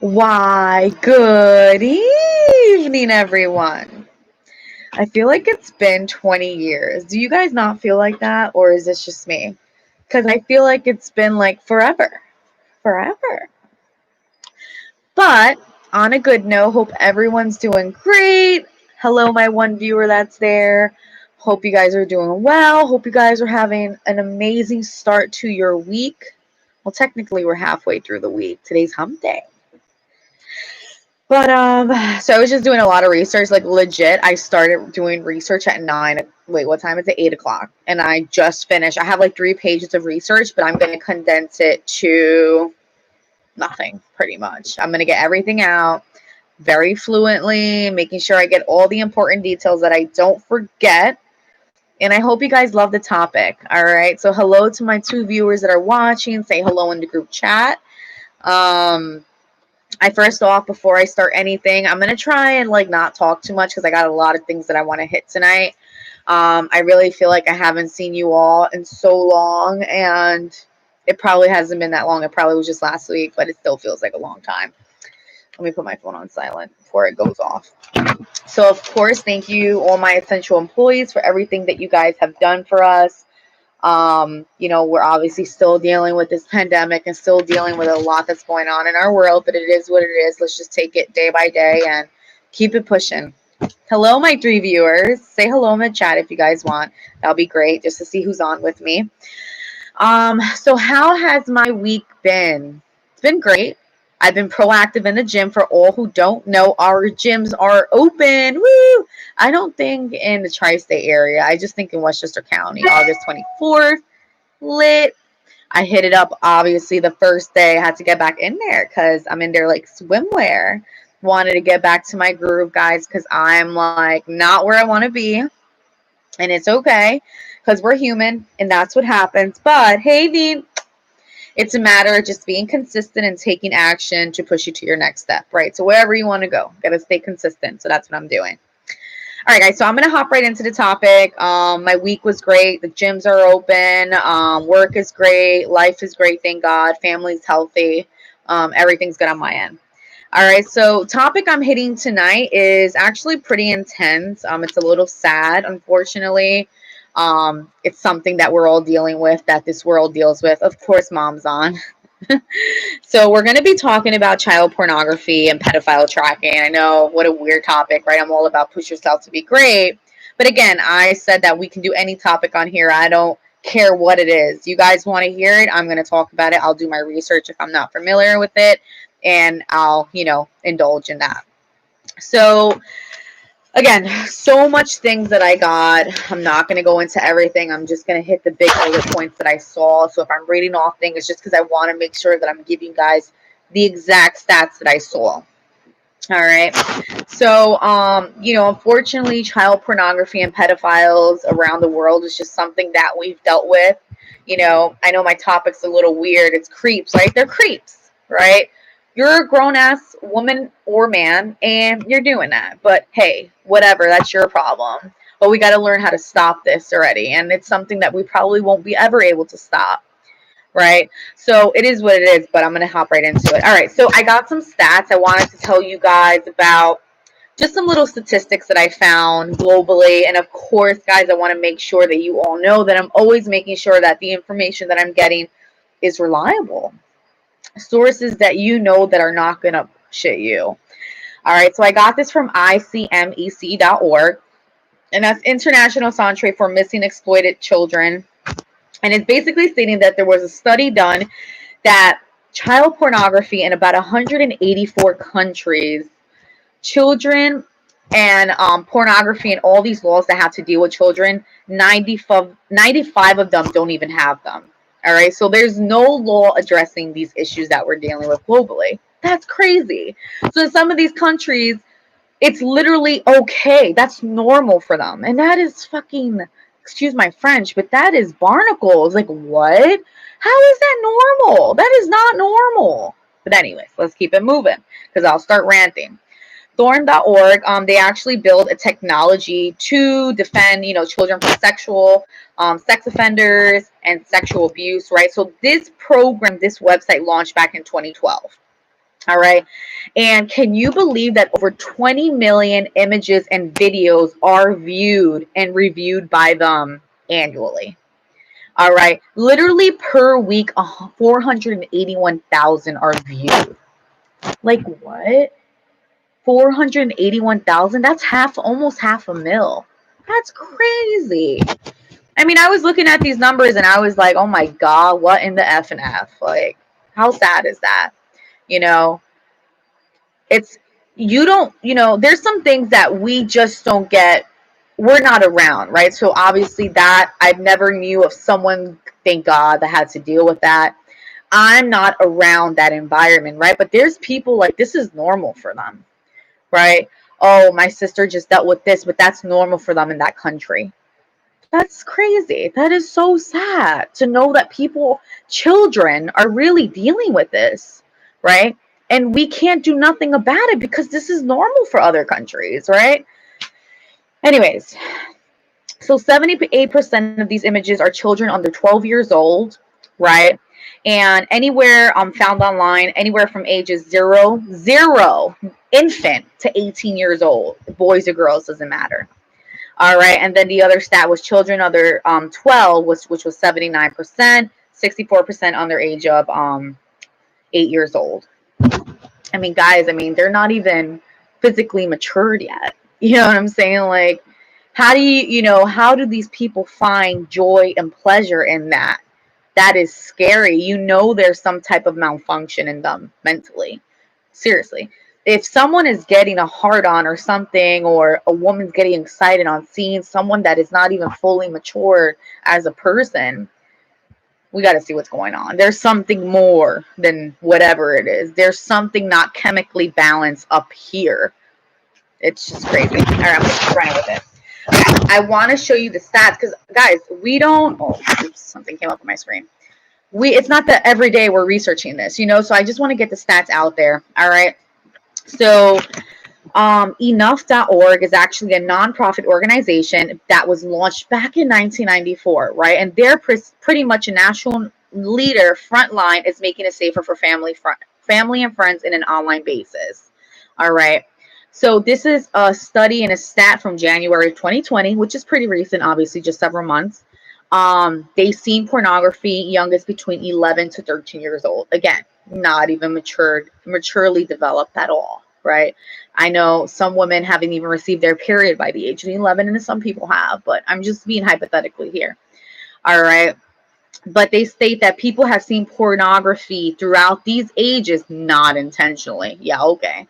Why, good evening, everyone. I feel like it's been 20 years. Do you guys not feel like that, or is this just me? Because I feel like it's been like forever. Forever. But on a good note, hope everyone's doing great. Hello, my one viewer that's there. Hope you guys are doing well. Hope you guys are having an amazing start to your week. Well, technically, we're halfway through the week. Today's hump day. But so I was just doing a lot of research, like legit. I started doing research at 9. Wait, what time is it? 8 o'clock, and I just finished. I have like 3 pages of research, but I'm gonna condense it to nothing, pretty much. I'm gonna get everything out very fluently, making sure I get all the important details that I don't forget. And I hope you guys love the topic. All right. So hello to my 2 viewers that are watching. Say hello in the group chat. I first off, before I start anything, I'm going to try and like not talk too much because I got a lot of things that I want to hit tonight. I really feel like I haven't seen you all in so long, and it probably hasn't been that long. It probably was just last week, but it still feels like a long time. Let me put my phone on silent before it goes off. So, of course, thank you, all my essential employees, for everything that you guys have done for us. We're obviously still dealing with this pandemic and still dealing with a lot that's going on in our world, but it is what it is. Let's just take it day by day and keep it pushing. Hello, my 3 viewers. Say hello in the chat if you guys want. That'll be great just to see who's on with me. So how has my week been? It's been great. I've been proactive in the gym. For all who don't know, our gyms are open. Woo! I don't think in the tri-state area. I just think in Westchester County. August 24th. Lit. I hit it up, obviously, the first day. I had to get back in there because I'm in there like swimwear. Wanted to get back to my groove, guys, because I'm like not where I want to be. And it's okay because we're human and that's what happens. But hey, Dean, it's a matter of just being consistent and taking action to push you to your next step, right? So wherever you want to go, got to stay consistent. So that's what I'm doing. All right, guys, so I'm going to hop right into the topic. My week was great. The gyms are open. Work is great. Life is great, thank God. Family's healthy. Everything's good on my end. All right, so topic I'm hitting tonight is actually pretty intense. It's a little sad, unfortunately. It's something that we're all dealing with, that this world deals with. Of course, mom's on. So we're going to be talking about child pornography and pedophile tracking. I know, what a weird topic, right? I'm all about push yourself to be great. But again, I said that we can do any topic on here. I don't care what it is. You guys want to hear it? I'm going to talk about it. I'll do my research if I'm not familiar with it, and I'll, indulge in that. So again, so much things that I got. I'm not going to go into everything. I'm just going to hit the big bullet points that I saw. So if I'm reading off things, it's just because I want to make sure that I'm giving you guys the exact stats that I saw. All right. So, unfortunately, child pornography and pedophiles around the world is just something that we've dealt with. I know my topic's a little weird. It's creeps, right? They're creeps, right? You're a grown-ass woman or man, and you're doing that. But hey, whatever, that's your problem. But we got to learn how to stop this already. And it's something that we probably won't be ever able to stop, right? So it is what it is, but I'm going to hop right into it. All right, so I got some stats I wanted to tell you guys about, just some little statistics that I found globally. And of course, guys, I want to make sure that you all know that I'm always making sure that the information that I'm getting is reliable. Sources that that are not going to shit you. All right, so I got this from icmec.org, and that's International Centre for Missing Exploited Children. And it's basically stating that there was a study done that child pornography in about 184 countries, children and pornography and all these laws that have to deal with children, 95 of them don't even have them. All right, so there's no law addressing these issues that we're dealing with globally. That's crazy. So in some of these countries, it's literally okay. That's normal for them. And that is fucking, excuse my French, but that is barnacles. Like, what? How is that normal? That is not normal. But anyways, let's keep it moving because I'll start ranting. Thorn.org, they actually build a technology to defend, children from sexual, sex offenders and sexual abuse, right? So this program, this website launched back in 2012. All right. And can you believe that over 20 million images and videos are viewed and reviewed by them annually? All right. Literally per week, 481,000 are viewed. Like what? 481,000? That's almost half a mil. That's crazy. I mean, I was looking at these numbers and I was like, oh my God, what in the F and F? Like, how sad is that? You know, it's, you don't, there's some things that we just don't get. We're not around, right? So obviously that I never knew of someone, thank God, that had to deal with that. I'm not around that environment, right? But there's people like this is normal for them, right? Oh, my sister just dealt with this, but that's normal for them in that country. That's crazy. That is so sad to know that children are really dealing with this, right? And we can't do nothing about it because this is normal for other countries, right? Anyways, so 78% of these images are children under 12 years old, right? And anywhere found online, anywhere from ages zero infant to 18 years old, boys or girls, doesn't matter. All right, and then the other stat was children under 12, which was 79%, 64% under age of 8 years old. I mean, guys, they're not even physically matured yet. You know what I'm saying? Like, how do how do these people find joy and pleasure in that? That is scary. There's some type of malfunction in them mentally. Seriously. If someone is getting a hard on or something, or a woman's getting excited on seeing someone that is not even fully mature as a person, we got to see what's going on. There's something more than whatever it is. There's something not chemically balanced up here. It's just crazy. All right, I'm just running with it. Okay, I want to show you the stats because, guys, we don't. Oh, oops, something came up on my screen. It's not that every day we're researching this, so I just want to get the stats out there. All right. So enough.org is actually a nonprofit organization that was launched back in 1994, right? And they're pretty much a national leader. Frontline is making it safer for family and friends in an online basis. All right. So this is a study and a stat from January 2020, which is pretty recent, obviously, just several months. They've seen pornography youngest between 11 to 13 years old. Again, not even maturely developed at all, right? I know some women haven't even received their period by the age of 11, and some people have, but I'm just being hypothetically here. All right. But they state that people have seen pornography throughout these ages, not intentionally. Yeah, okay.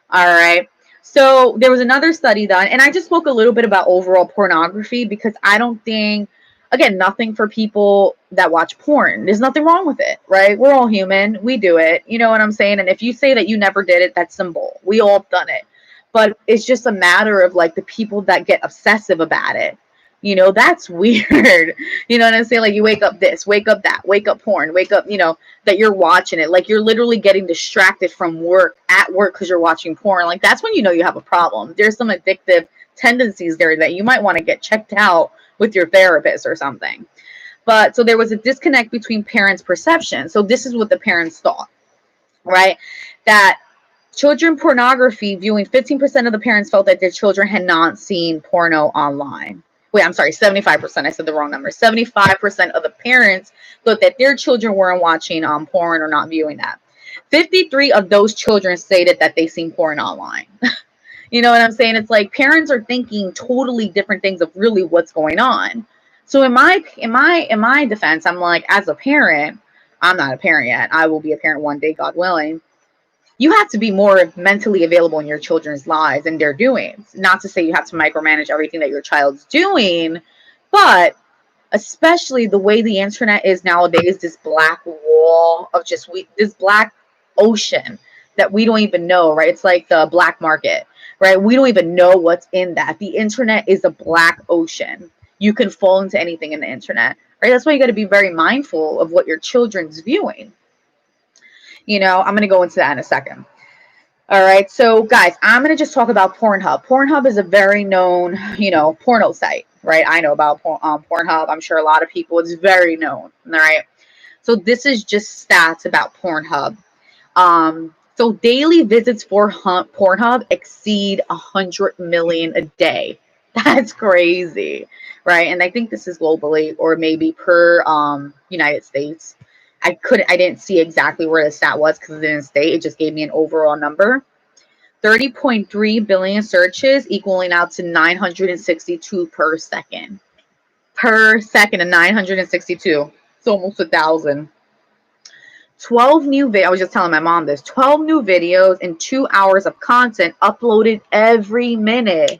All right. So there was another study done, and I just spoke a little bit about overall pornography because I don't think, again, nothing for people that watch porn. There's nothing wrong with it, right? We're all human. We do it. You know what I'm saying? And if you say that you never did it, that's some bull. We all have done it. But it's just a matter of like the people that get obsessive about it. That's weird. You know what I'm saying? Like you wake up this, wake up that, wake up porn, wake up, that you're watching it. Like you're literally getting distracted from work at work because you're watching porn. Like that's when you have a problem. There's some addictive tendencies there that you might want to get checked out with your therapist or something. But so there was a disconnect between parents' perception. So this is what the parents thought, right? That children pornography viewing, 15% of the parents felt that their children had not seen porno online. Wait, I'm sorry, 75%. I said the wrong number. 75% of the parents thought that their children weren't watching porn or not viewing that. 53 of those children stated that they seen porn online. You know what I'm saying? It's like parents are thinking totally different things of really what's going on. So in my defense, I'm like, as a parent, I'm not a parent yet. I will be a parent one day, God willing. You have to be more mentally available in your children's lives and their doings. Not to say you have to micromanage everything that your child's doing, but especially the way the internet is nowadays, this black wall of this black ocean that we don't even know, right? It's like the black market, right? We don't even know what's in that. The internet is a black ocean. You can fall into anything in the internet, right? That's why you got to be very mindful of what your children's viewing. I'm going to go into that in a second. All right. So guys, I'm going to just talk about Pornhub. Pornhub is a very known, porno site, right? I know about Pornhub. I'm sure a lot of people, it's very known. All right. So this is just stats about Pornhub. So So daily visits for Pornhub exceed 100 million a day. That's crazy, right? And I think this is globally or maybe per United States. I didn't see exactly where the stat was because it didn't state. It just gave me an overall number. 30.3 billion searches equaling out to 962 per second. Per second, and 962. It's almost 1,000. 12 new videos. I was just telling my mom this. 12 new videos and 2 hours of content uploaded every minute.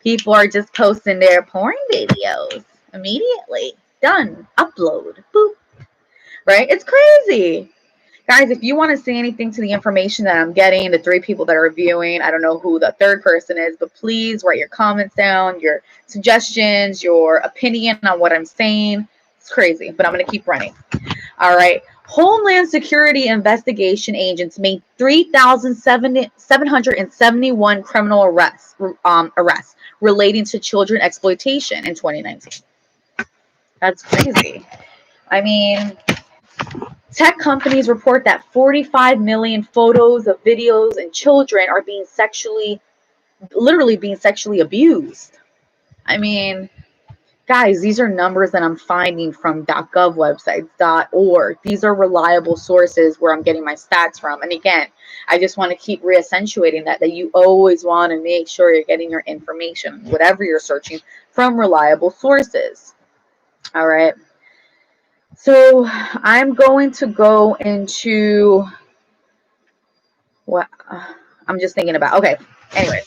People are just posting their porn videos immediately. Done. Upload. Boop. Right? It's crazy. Guys, if you want to say anything to the information that I'm getting, the 3 people that are reviewing, I don't know who the 3rd person is, but please write your comments down, your suggestions, your opinion on what I'm saying. It's crazy, but I'm going to keep running. All right. Homeland Security investigation agents made 3,771 criminal arrests relating to children exploitation in 2019. That's crazy. I mean, tech companies report that 45 million photos of videos and children are literally being sexually abused. I mean, guys, these are numbers that I'm finding from .gov websites, .org. These are reliable sources where I'm getting my stats from. And again, I just want to keep reaccentuating that you always want to make sure you're getting your information, whatever you're searching, from reliable sources. All right. So I'm going to go into what I'm just thinking about. Okay. Anyways.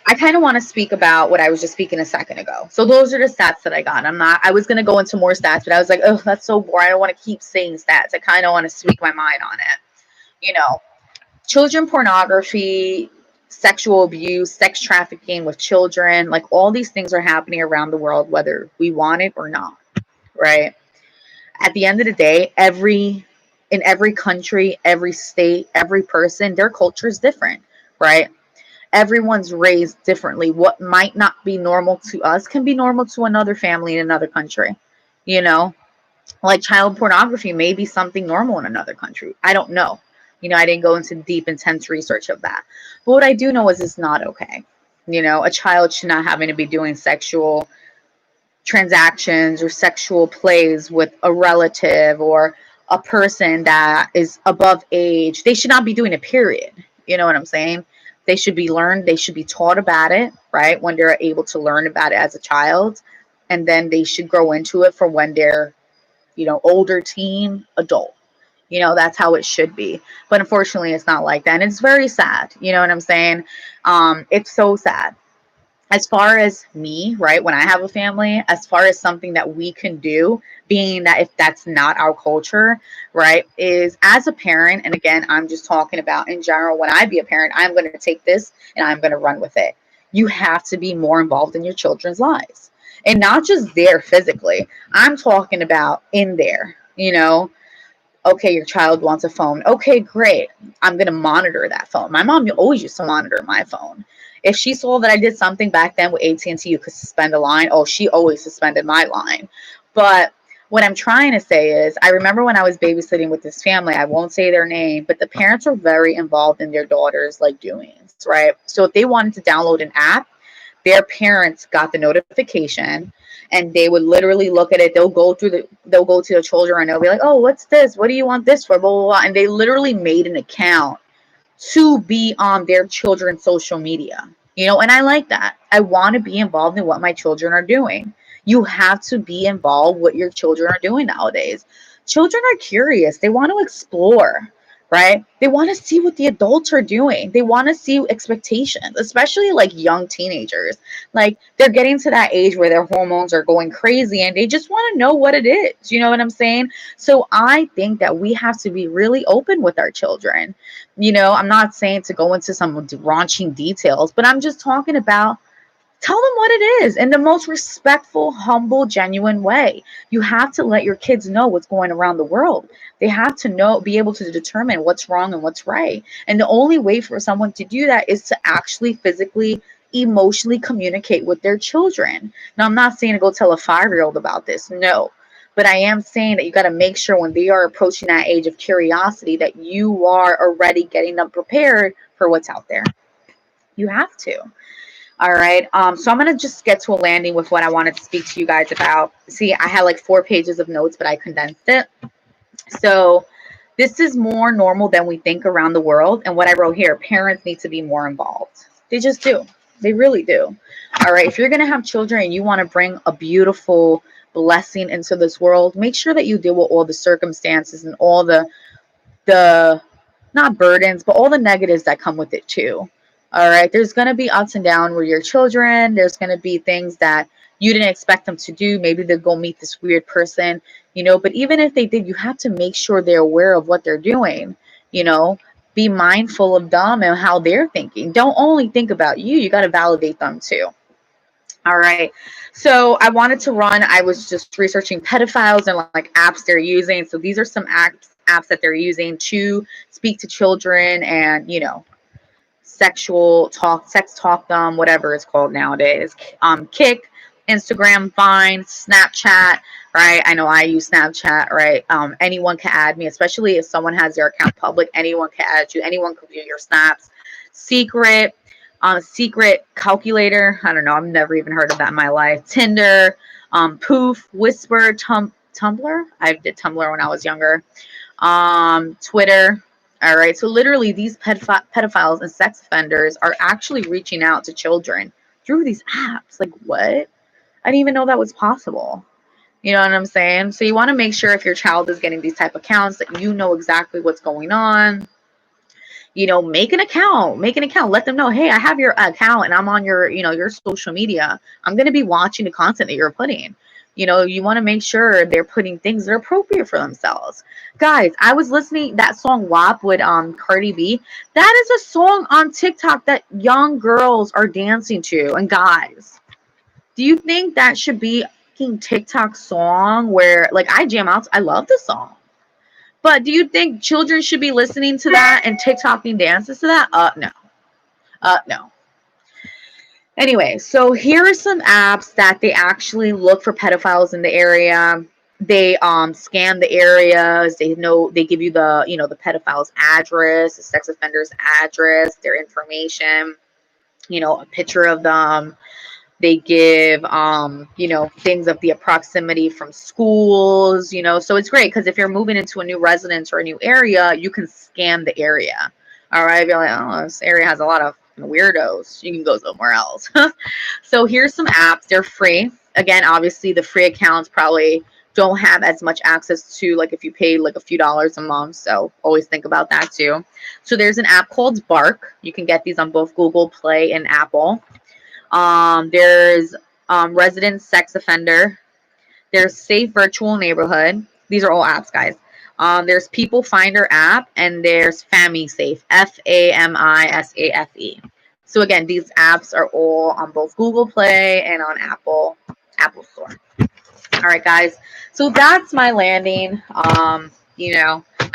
I kind of want to speak about what I was just speaking a second ago. So those are the stats that I got. I was going to go into more stats, but I was like, oh, that's so boring. I don't want to keep saying stats. I kind of want to speak my mind on it. You know, children pornography, sexual abuse, sex trafficking with children, like all these things are happening around the world, whether we want it or not, right? At the end of the day, in every country, every state, every person, their culture is different, right? Everyone's raised differently. What might not be normal to us can be normal to another family in another country. You know, like child pornography may be something normal in another country. I don't know. You know, I didn't go into deep, intense research of that. But what I do know is it's not okay. You know, a child should not having to be doing sexual transactions or sexual plays with a relative or a person that is above age. They should not be doing it, period. You know what I'm saying? They should be learned. They should be taught about it, right? When they're able to learn about it as a child. And then they should grow into it for when they're, older teen, adult. That's how it should be. But unfortunately, it's not like that. And it's very sad. You know what I'm saying? It's so sad. As far as me, right, when I have a family, as far as something that we can do, being that if that's not our culture, right, is as a parent, and again, I'm just talking about in general, when I be a parent, I'm going to take this and I'm going to run with it. You have to be more involved in your children's lives. And not just there physically. I'm talking about in there, okay, your child wants a phone. Okay, great. I'm going to monitor that phone. My mom always used to monitor my phone. If she saw that I did something back then with AT&T, you could suspend a line. Oh, she always suspended my line. But what I'm trying to say is, I remember when I was babysitting with this family, I won't say their name, but the parents are very involved in their daughter's doings, right? So if they wanted to download an app, their parents got the notification and they would literally look at it. They'll go to the children and they'll be like, oh, what's this? What do you want this for? Blah, blah, blah. And they literally made an account to be on their children's social media, and I like that. I want to be involved in what my children are doing. You have to be involved what your children are doing nowadays. Children are curious. They want to explore, right? They want to see what the adults are doing. They want to see expectations, especially young teenagers. They're getting to that age where their hormones are going crazy and they just want to know what it is. You know what I'm saying? So I think that we have to be really open with our children. I'm not saying to go into some raunchy details, but I'm just talking about tell them what it is in the most respectful, humble, genuine way. You have to let your kids know what's going around the world. They have to be able to determine what's wrong and what's right. And the only way for someone to do that is to actually physically, emotionally communicate with their children. Now, I'm not saying to go tell a 5-year-old about this. No. But I am saying that you got to make sure when they are approaching that age of curiosity that you are already getting them prepared for what's out there. You have to. All right. So I'm going to just get to a landing with what I wanted to speak to you guys about. See, I had like 4 pages of notes, but I condensed it. So this is more normal than we think around the world. And what I wrote here, parents need to be more involved. They just do. They really do. All right. If you're going to have children and you want to bring a beautiful blessing into this world, make sure that you deal with all the circumstances and all the not burdens, but all the negatives that come with it too. All right. There's going to be ups and downs with your children. There's going to be things that you didn't expect them to do. Maybe they'll go meet this weird person, but even if they did, you have to make sure they're aware of what they're doing, you know, be mindful of them and how they're thinking. Don't only think about you. You got to validate them too. All right. So I wanted to I was just researching pedophiles and like apps they're using. So these are some apps that they're using to speak to children and, sex talk them, whatever it's called nowadays. Kick, Instagram, Vine, Snapchat, right? I know I use Snapchat, right? Anyone can add me, especially if someone has their account public. Anyone can add you. Anyone can view your snaps. Secret calculator. I don't know. I've never even heard of that in my life. Tinder, Poof, Whisper, Tumblr. I did Tumblr when I was younger. Twitter. All right. So literally these pedophiles and sex offenders are actually reaching out to children through these apps. Like what? I didn't even know that was possible. You know what I'm saying? So you want to make sure if your child is getting these type of accounts that you know exactly what's going on. Make an account, let them know, hey, I have your account and I'm on your social media. I'm going to be watching the content that you're putting. You want to make sure they're putting things that are appropriate for themselves. Guys, I was listening that song WAP with Cardi B. That is a song on TikTok that young girls are dancing to. And guys, do you think that should be a TikTok song where like I jam out? I love the song. But do you think children should be listening to that and TikToking dances to that? No. No. Anyway, so here are some apps that they actually look for pedophiles in the area. They scan the areas. They give you the pedophile's address, the sex offender's address, their information, a picture of them. They give, things of the proximity from schools, so it's great because if you're moving into a new residence or a new area, you can scan the area. All right. You're like, oh, this area has a lot of weirdos. You can go somewhere else. So here's some apps. They're free. Again, obviously the free accounts probably don't have as much access to like if you pay like a few dollars a month. So always think about that too. So there's an app called Bark. You can get these on both Google Play and Apple. There's Resident Sex Offender. There's Safe Virtual Neighborhood. These are all apps, guys. There's People Finder app, and there's FamiSafe, FamiSafe. So again, these apps are all on both Google Play and on Apple Store. All right, guys. So that's my landing. I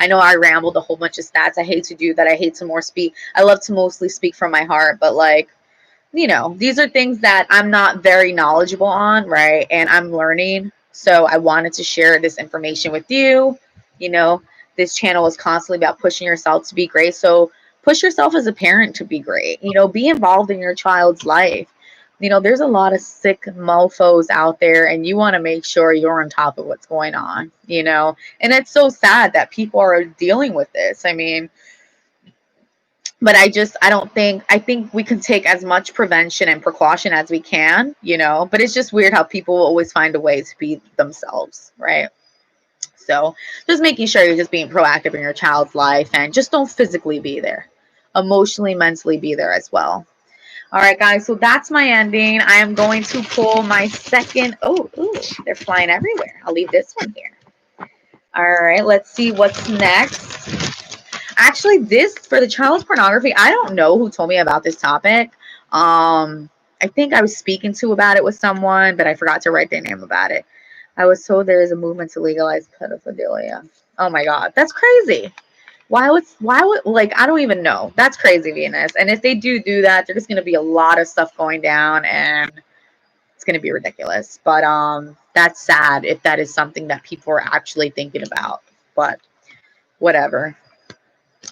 know I rambled a whole bunch of stats. I hate to do that. I hate to more speak. I love to mostly speak from my heart, but like, these are things that I'm not very knowledgeable on, right? And I'm learning. So I wanted to share this information with you. This channel is constantly about pushing yourself to be great. So push yourself as a parent to be great. Be involved in your child's life. There's a lot of sick mofos out there, and you want to make sure you're on top of what's going on, and it's so sad that people are dealing with this. I mean, but I think we can take as much prevention and precaution as we can, but it's just weird how people will always find a way to be themselves, right? So just making sure you're just being proactive in your child's life and just don't physically be there, emotionally, mentally be there as well. All right, guys, so that's my ending. I am going to pull my second. Oh, they're flying everywhere. I'll leave this one here. All right, let's see what's next. Actually, this for the child pornography, I don't know who told me about this topic. I think I was speaking to about it with someone, but I forgot to write their name about it. I was told there is a movement to legalize pedophilia. Oh my God, that's crazy. Why would like, I don't even know. That's crazy, Venus. And if they do that, there's just going to be a lot of stuff going down and it's going to be ridiculous. But that's sad if that is something that people are actually thinking about. But whatever.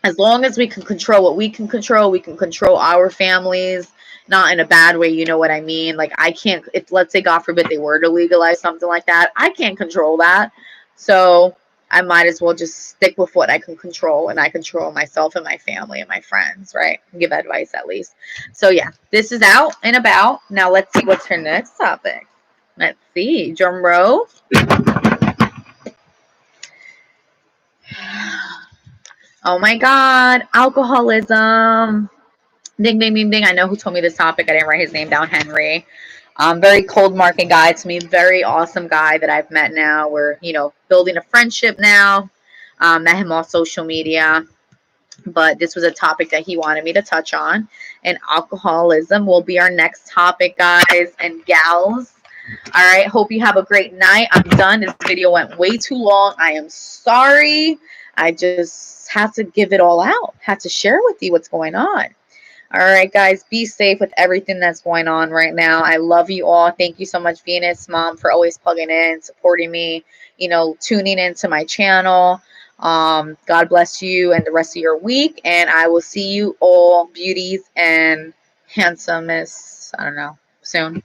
As long as we can control what we can control our families, not in a bad way, you know what I mean? Like, I can't, if let's say, God forbid, they were to legalize something like that, I can't control that. So I might as well just stick with what I can control, and I control myself and my family and my friends, right? Give advice at least. So yeah, this is out and about. Now let's see what's her next topic. Let's see. Drum roll. Oh my God, alcoholism. Ding, ding, ding, ding. I know who told me this topic. I didn't write his name down. Henry. Very cold market guy to me. Very awesome guy that I've met now. We're, building a friendship now. Met him off social media. But this was a topic that he wanted me to touch on. And alcoholism will be our next topic, guys and gals. All right. Hope you have a great night. I'm done. This video went way too long. I am sorry. I just had to give it all out. Had to share with you what's going on. All right, guys, be safe with everything that's going on right now. I love you all. Thank you so much, Venus Mom, for always plugging in, supporting me, tuning into my channel. God bless you and the rest of your week. And I will see you all, beauties and handsomeness, I don't know, soon.